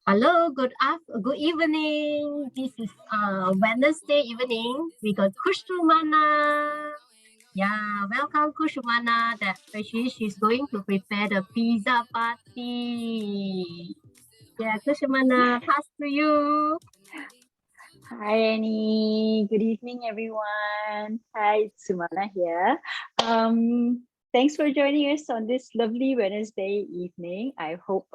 Hello, good evening. This is Wednesday evening. We got Sumana. Yeah, welcome Sumana. That she's going to prepare the pizza party. Yeah, Sumana, pass to you. Hi Annie, good evening everyone. Hi, it's Sumana here. Thanks for joining us on this lovely Wednesday evening. I hope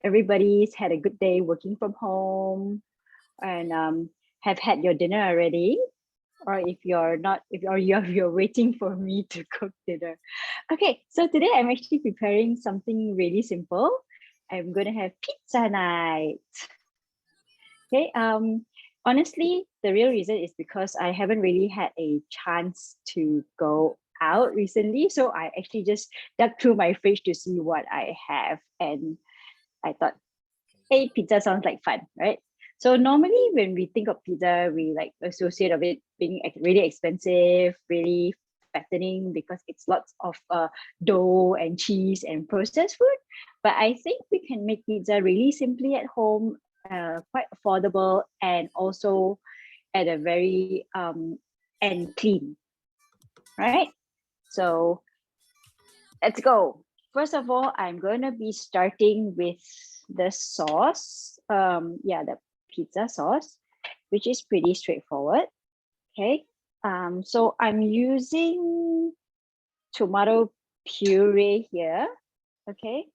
everybody's had a good day working from home and have had your dinner already. Or if you're not, if you're waiting for me to cook dinner. Okay, so today I'm actually preparing something really simple. I'm gonna have pizza night. Okay. Honestly, the real reason is because I haven't really had a chance to go out recently. So I actually just dug through my fridge to see what I have. And I thought, hey, pizza sounds like fun, right? So normally when we think of pizza, we like associate of it being really expensive, really fattening because it's lots of dough and cheese and processed food. But I think we can make pizza really simply at home, quite affordable, and also at a very and clean, right? So let's go. First of all, I'm going to be starting with the sauce. The pizza sauce, which is pretty straightforward. Okay. So I'm using tomato puree here. Okay.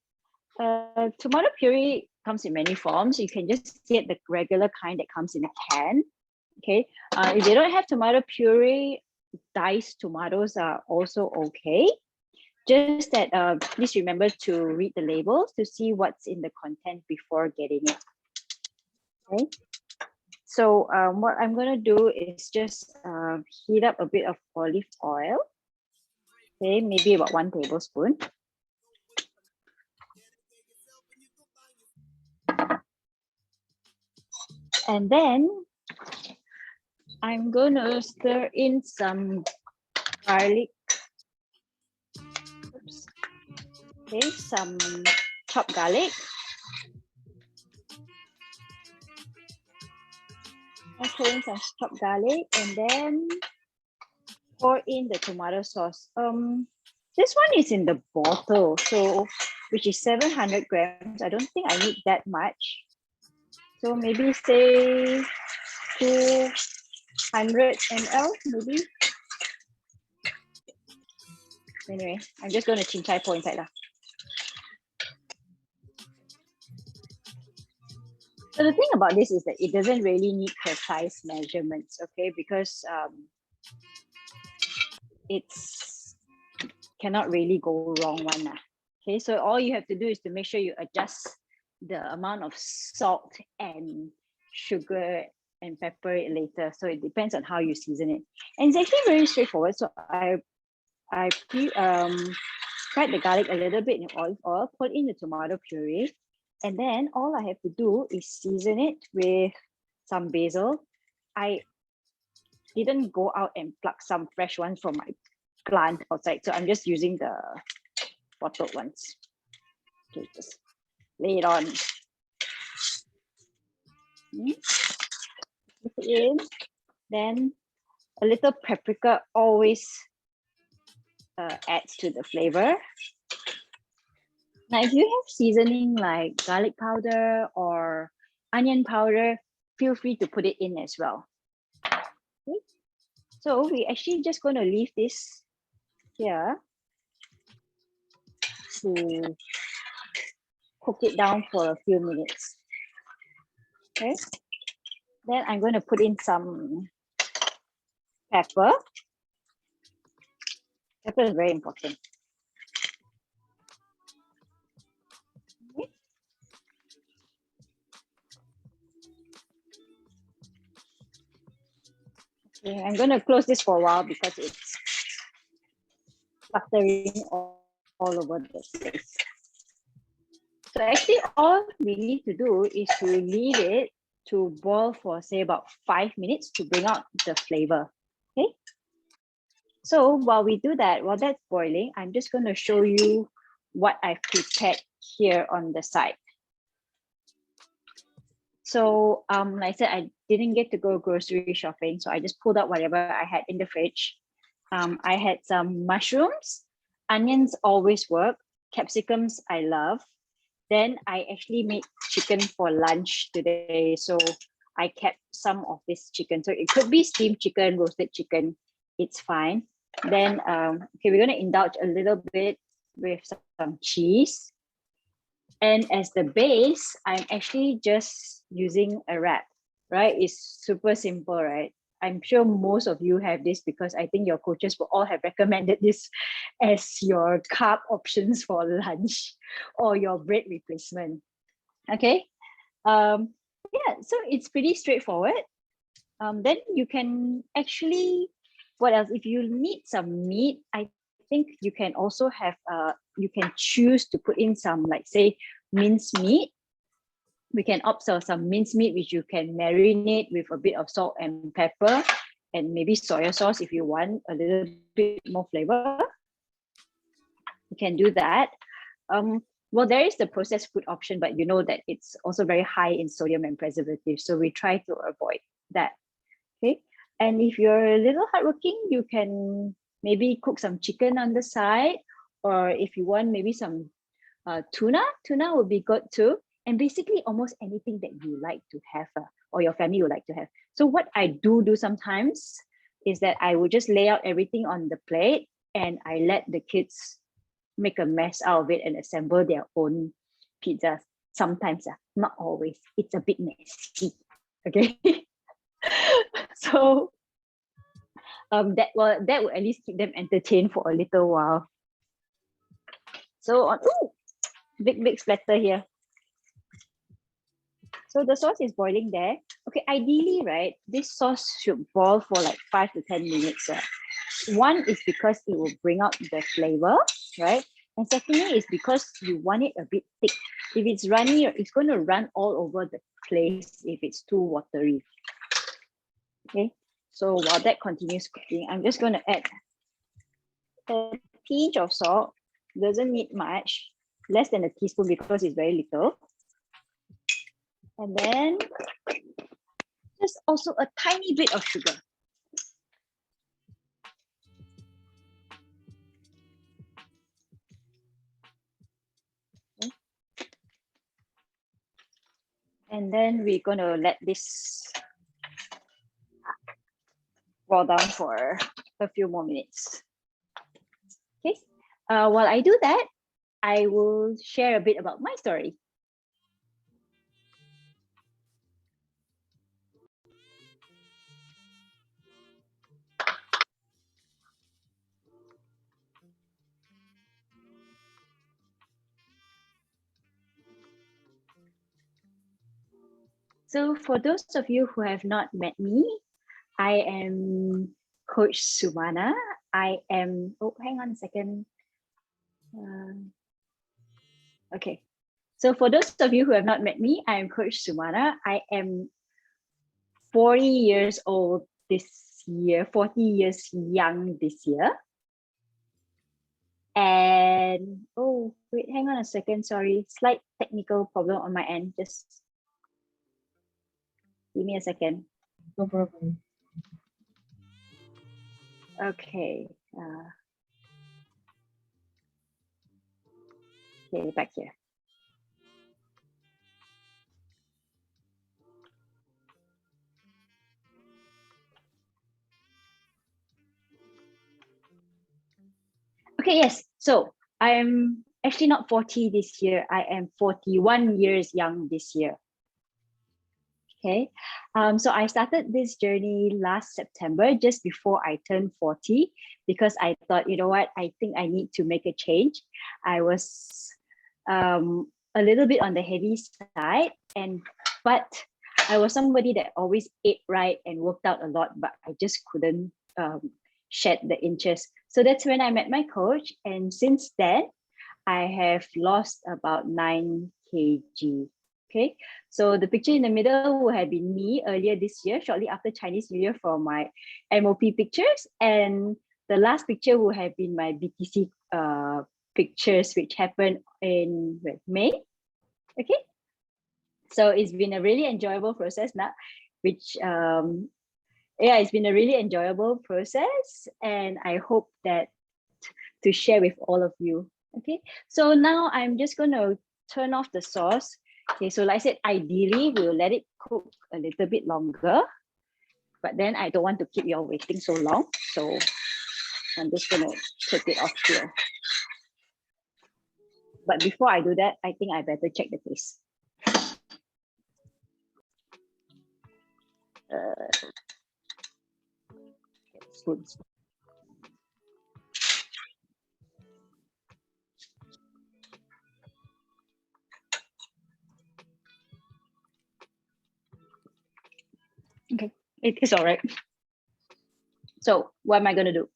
Tomato puree comes in many forms. You can just get the regular kind that comes in a can. Okay. If you don't have tomato puree, diced tomatoes are also okay. Just that please remember to read the labels to see what's in the content before getting it. Okay. So what I'm going to do is just heat up a bit of olive oil. Okay, maybe about 1 tablespoon. And then I'm going to stir in some garlic. Oops. Okay, some chopped garlic. Okay, some chopped garlic, and then pour in the tomato sauce. This one is in the bottle, so which is 700 grams. I don't think I need that much. So maybe say 200 ml, maybe. Anyway, I'm just going to chin-chai po inside lah. So the thing about this is that it doesn't really need precise measurements, okay? Because it's cannot really go wrong one. Okay, so all you have to do is to make sure you adjust the amount of salt and sugar and pepper it later. So it depends on how you season it. And it's actually very straightforward. So I fried the garlic a little bit in olive oil, put in the tomato puree, and then all I have to do is season it with some basil. I didn't go out and pluck some fresh ones from my plant outside, so I'm just using the bottled ones. Okay, just lay it on. Put it in. Then a little paprika always adds to the flavor. Now, if you have seasoning like garlic powder or onion powder, feel free to put it in as well. Okay. So we're actually just going to leave this here to cook it down for a few minutes. Okay. Then I'm going to put in some pepper. Pepper is very important. Okay. Okay, I'm going to close this for a while because it's fluttering all over the place. So actually all we need to do is to leave it to boil for say about 5 minutes to bring out the flavor. Okay. So while we do that, while that's boiling, I'm just going to show you what I've prepared here on the side. So like I said, I didn't get to go grocery shopping, so I just pulled out whatever I had in the fridge. I had some mushrooms, onions always work, capsicums I love. Then I actually made chicken for lunch today, so I kept some of this chicken. So it could be steamed chicken, roasted chicken, it's fine. Then okay, we're gonna indulge a little bit with some cheese. And as the base, I'm actually just using a wrap, right? It's super simple, right? I'm sure most of you have this because I think your coaches will all have recommended this as your carb options for lunch or your bread replacement. Okay. Yeah, so it's pretty straightforward. Then you can actually, what else? If you need some meat, I think you can also have, you can choose to put in some, like say, minced meat. We can opt for some minced meat, which you can marinate with a bit of salt and pepper and maybe soy sauce if you want a little bit more flavor. You can do that. Well, there is the processed food option, but you know that it's also very high in sodium and preservatives. So we try to avoid that. Okay. And if you're a little hardworking, you can maybe cook some chicken on the side, or if you want, maybe some tuna. Tuna would be good too. And basically almost anything that you like to have or your family would like to have. So what I do sometimes is that I would just lay out everything on the plate and I let the kids make a mess out of it and assemble their own pizzas. Sometimes, not always. It's a bit messy. Okay. So that will at least keep them entertained for a little while. So on big splatter here. So the sauce is boiling there. Okay, ideally, right, this sauce should boil for like 5 to 10 minutes. One is because it will bring out the flavor, right? And secondly is because you want it a bit thick. If it's runny, it's going to run all over the place if it's too watery. Okay, so while that continues cooking, I'm just going to add a pinch of salt. Doesn't need much, less than a teaspoon because it's very little. And then just also a tiny bit of sugar. Okay. And then we're going to let this boil down for a few more minutes. Okay. While I do that, I will share a bit about my story. So for those of you who have not met me, I am Coach Sumana. I am, oh, hang on a second. Okay. So for those of you who have not met me, I am Coach Sumana. I am 40 years old this year, 40 years young this year. And, oh, wait, hang on a second. Sorry, slight technical problem on my end. Just give me a second. No problem. Okay. Okay, back here. Okay, yes. So I am actually not 40 this year. I am 41 years young this year. Okay. So I started this journey last September, just before I turned 40, because I thought, you know what, I think I need to make a change. I was a little bit on the heavy side, but I was somebody that always ate right and worked out a lot, but I just couldn't shed the inches. So that's when I met my coach. And since then, I have lost about 9 kg. Okay, so the picture in the middle would have been me earlier this year, shortly after Chinese New Year, for my MOP pictures. And the last picture would have been my BTC pictures, which happened in May. Okay, So it's been a really enjoyable process now, which yeah, it's been a really enjoyable process, and I hope that to share with all of you. Okay, so now I'm just gonna turn off the sauce. Okay, so like I said, ideally we'll let it cook a little bit longer, but then I don't want to keep you all waiting so long. So I'm just gonna take it off here. But before I do that, I think I better check the taste. Spoons. Okay, it is all right. So what am I gonna do?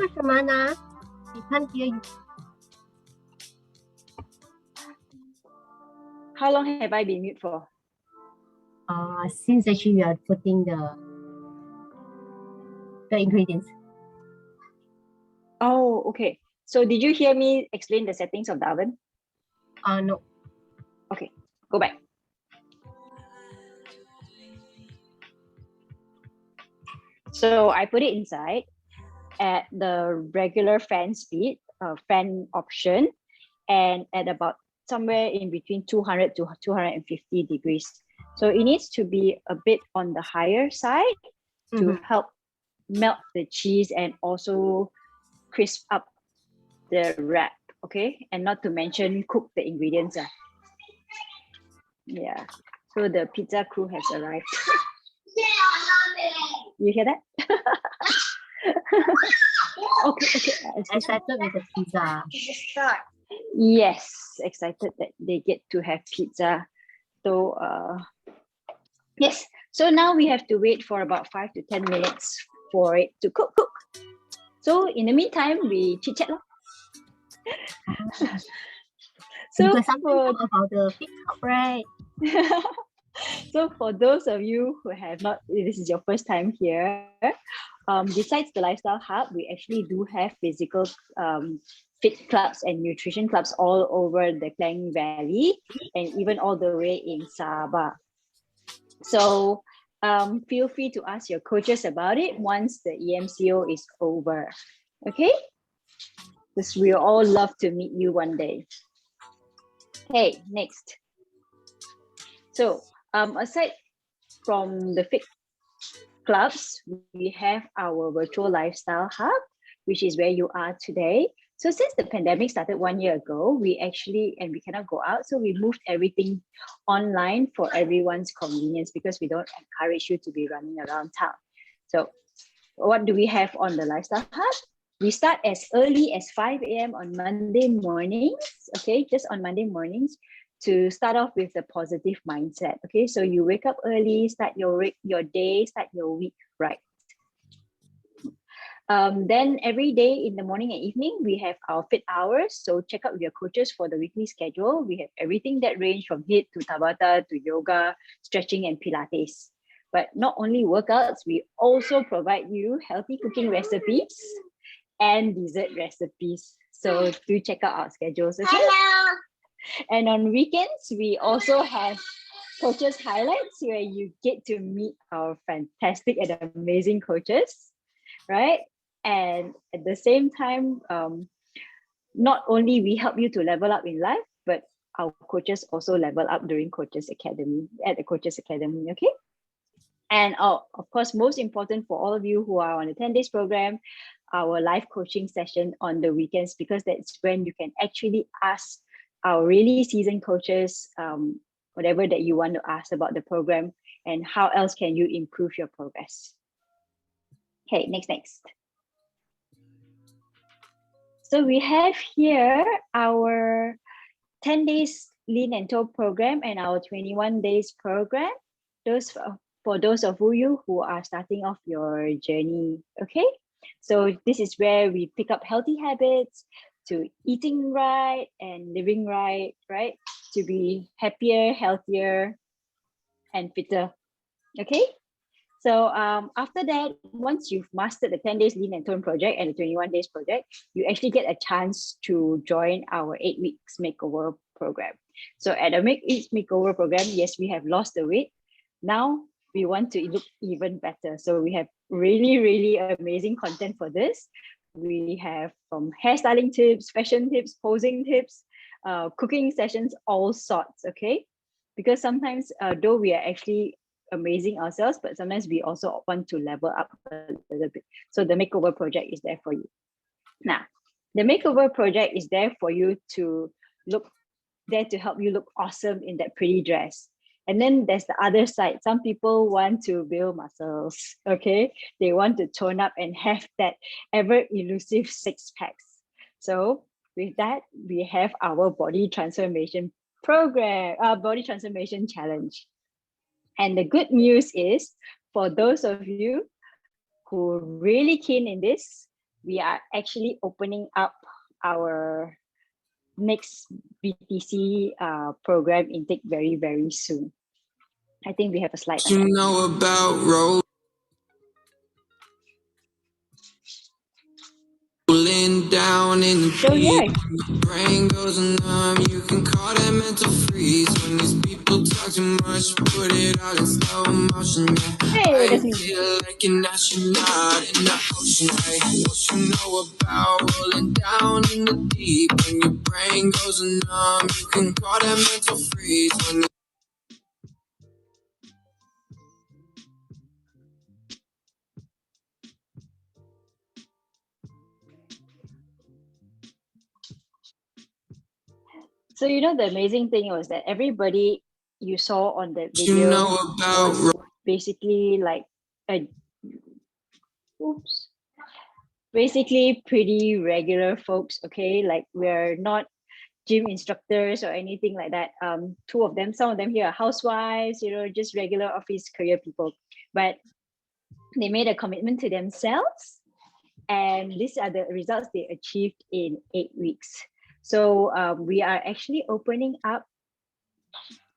Sumana. We can't hear you. How long have I been mute for? Since actually you are putting the ingredients. Oh, okay. So did you hear me explain the settings of the oven? No. Okay, go back. So I put it inside at the regular fan speed, fan option, and at about somewhere in between 200 to 250 degrees. So it needs to be a bit on the higher side to help melt the cheese and also crisp up the wrap, okay? And not to mention cook the ingredients. Yeah, so the pizza crew has arrived. You hear that? Okay. Excited with the pizza. Yes, excited that they get to have pizza. So yes, so now we have to wait for about 5 to 10 minutes for it to cook. So in the meantime, we chit chat. So because something about the pizza, right? So for those of you who have not, this is your first time here, besides the Lifestyle Hub, we actually do have physical fit clubs and nutrition clubs all over the Klang Valley and even all the way in Sabah. So feel free to ask your coaches about it once the EMCO is over, okay? Because we all love to meet you one day. Okay, next. So aside from the fit clubs, we have our virtual lifestyle hub, which is where you are today. So since the pandemic started 1 year ago, we cannot go out. So we moved everything online for everyone's convenience because we don't encourage you to be running around town. So what do we have on the lifestyle hub? We start as early as 5 a.m. on Monday mornings, okay, just on Monday mornings, to start off with the positive mindset. Okay, so you wake up early, start your day, start your week right. Then every day in the morning and evening, we have our fit hours. So check out with your coaches for the weekly schedule. We have everything that range from HIIT to Tabata to yoga, stretching and Pilates. But not only workouts, we also provide you healthy cooking recipes and dessert recipes. So do check out our schedules. Okay? Hello. And on weekends, we also have coaches highlights where you get to meet our fantastic and amazing coaches, right? And at the same time, not only we help you to level up in life, but our coaches also level up during Coaches Academy, at the Coaches Academy, okay? And of course, most important for all of you who are on the 10 days program, our live coaching session on the weekends, because that's when you can actually ask our really seasoned coaches whatever that you want to ask about the program and how else can you improve your progress. Okay, next. So we have here our 10 days lean and toe program and our 21 days program. Those for those of you who are starting off your journey, okay? So this is where we pick up healthy habits to eating right and living right, to be happier, healthier, and fitter, okay? So after that, once you've mastered the 10 days lean and tone project and the 21 days project, you actually get a chance to join our 8 weeks makeover program. So at the 8 weeks makeover program, yes, we have lost the weight. Now we want to look even better. So we have really amazing content for this. We have from hairstyling tips, fashion tips, posing tips, cooking sessions, all sorts, okay? Because sometimes though we are actually amazing ourselves, but sometimes we also want to level up a little bit. So the makeover project is there for you. Now, the makeover project is there for you to help you look awesome in that pretty dress. And then there's the other side. Some people want to build muscles, okay? They want to tone up and have that ever elusive 6-packs. So with that, we have our body transformation program, body transformation challenge. And the good news is, for those of you who are really keen in this, we are actually opening up our next BTC program intake very, very soon. I think we have a slide on that. You know about rolling down in the So yeah, deep. When your brain goes numb, you can call that mental freeze. When these people talk too much, put it all in slow motion. Yeah, hey, I that's me. feel like an astronaut in the ocean. Hey, what you know about rolling down in the deep? When your brain goes numb, you can call that mental freeze. When So you know the amazing thing was that everybody you saw on that you know video about was basically like a oops, basically pretty regular folks. Okay, like we're not gym instructors or anything like that. Two of them, some of them here are housewives, you know, just regular office career people. But they made a commitment to themselves, and these are the results they achieved in 8 weeks. So we are actually opening up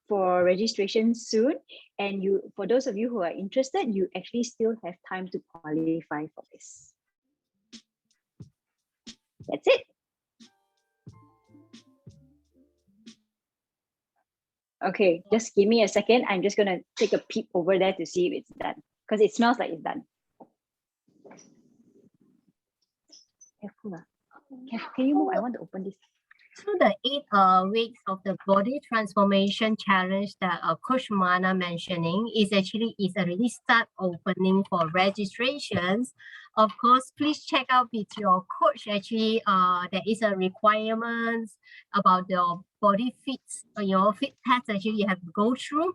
for registration soon, and you, for those of you who are interested, you actually still have time to qualify for this. That's it. Okay, just give me a second. I'm just gonna take a peep over there to see if it's done, because it smells like it's done. Careful, can you move? I want to open this. So the 8 weeks of the body transformation challenge that Coach Mana mentioning is already start opening for registrations. Of course, please check out with your coach. Actually, there is a requirement about your body fit test. Actually, you have to go through.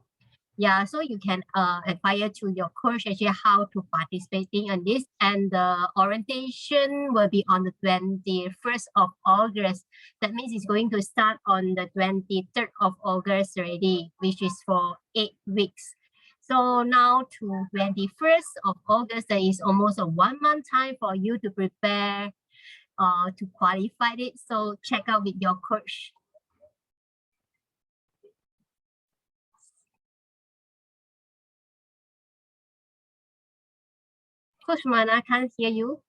Yeah, so you can advise to your coach actually how to participating on this, and the orientation will be on the 21st of August. That means it's going to start on the 23rd of August already, which is for 8 weeks. So now to 21st of August, there is almost a 1 month time for you to prepare to qualify it. So check out with your coach. Coach Mana, can't hear you.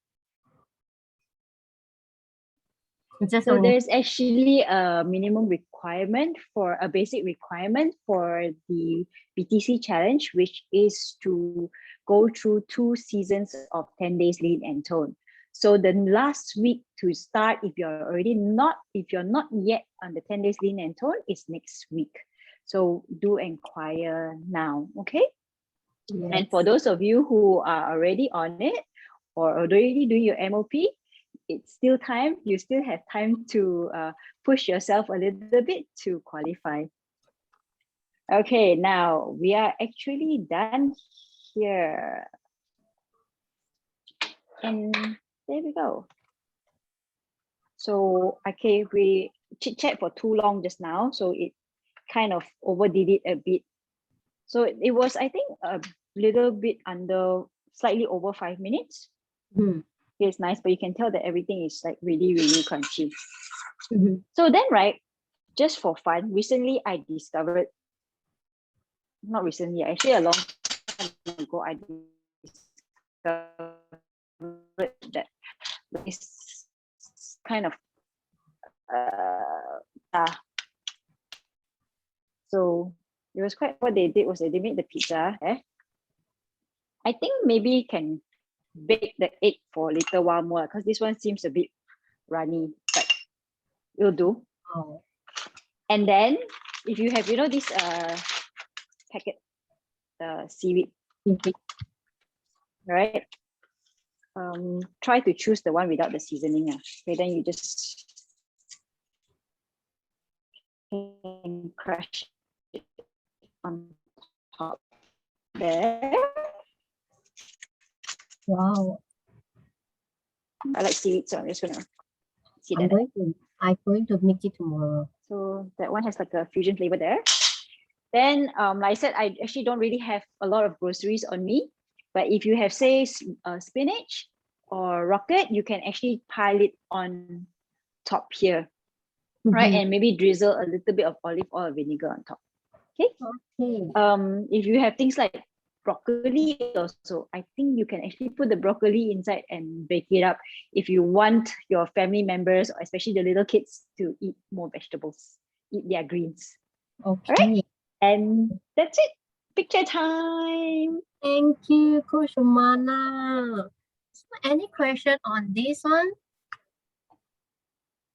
So there's actually a minimum requirement for a basic requirement for the BTC challenge, which is to go through 2 seasons of 10 days lean and tone. So the last week to start, if you're not yet on the 10 days lean and tone, is next week. So do inquire now, okay? Yes. And for those of you who are already on it or already doing your MOP, it's still time. You still have time to push yourself a little bit to qualify. Okay, now we are actually done here. And there we go. So, okay, we chit-chat for too long just now, so it kind of overdid it a bit. So it was, I think, a little bit under, slightly over 5 minutes. It's nice, but you can tell that everything is like really, really crunchy. So then, right, just for fun, recently I discovered, not recently, actually a long time ago, I discovered that this kind of so it was quite, what they did was they made the pizza. I think maybe can bake the egg for a little while more, because this one seems a bit runny, but it'll do. Oh. And then if you have, you know, this packet seaweed, right? Try to choose the one without the seasoning. Okay, then you just can crush it on top there. Wow. I like seaweed, so I'm just gonna see that. I'm going to make it tomorrow. So that one has like a fusion flavor there. Then, like I said, I actually don't really have a lot of groceries on me, but if you have, say, spinach, or rocket, you can actually pile it on top here, right? And maybe drizzle a little bit of olive oil or vinegar on top. Okay. Okay. If you have things like broccoli also, I think you can actually put the broccoli inside and bake it up if you want your family members, or especially the little kids, to eat more vegetables, eat their greens. Okay. All right. And that's it. Picture time. Thank you, Coach Sumana. So any question on this one?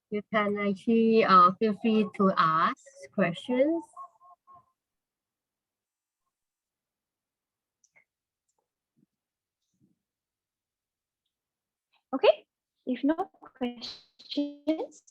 You can actually feel free to ask questions. Okay. If no questions,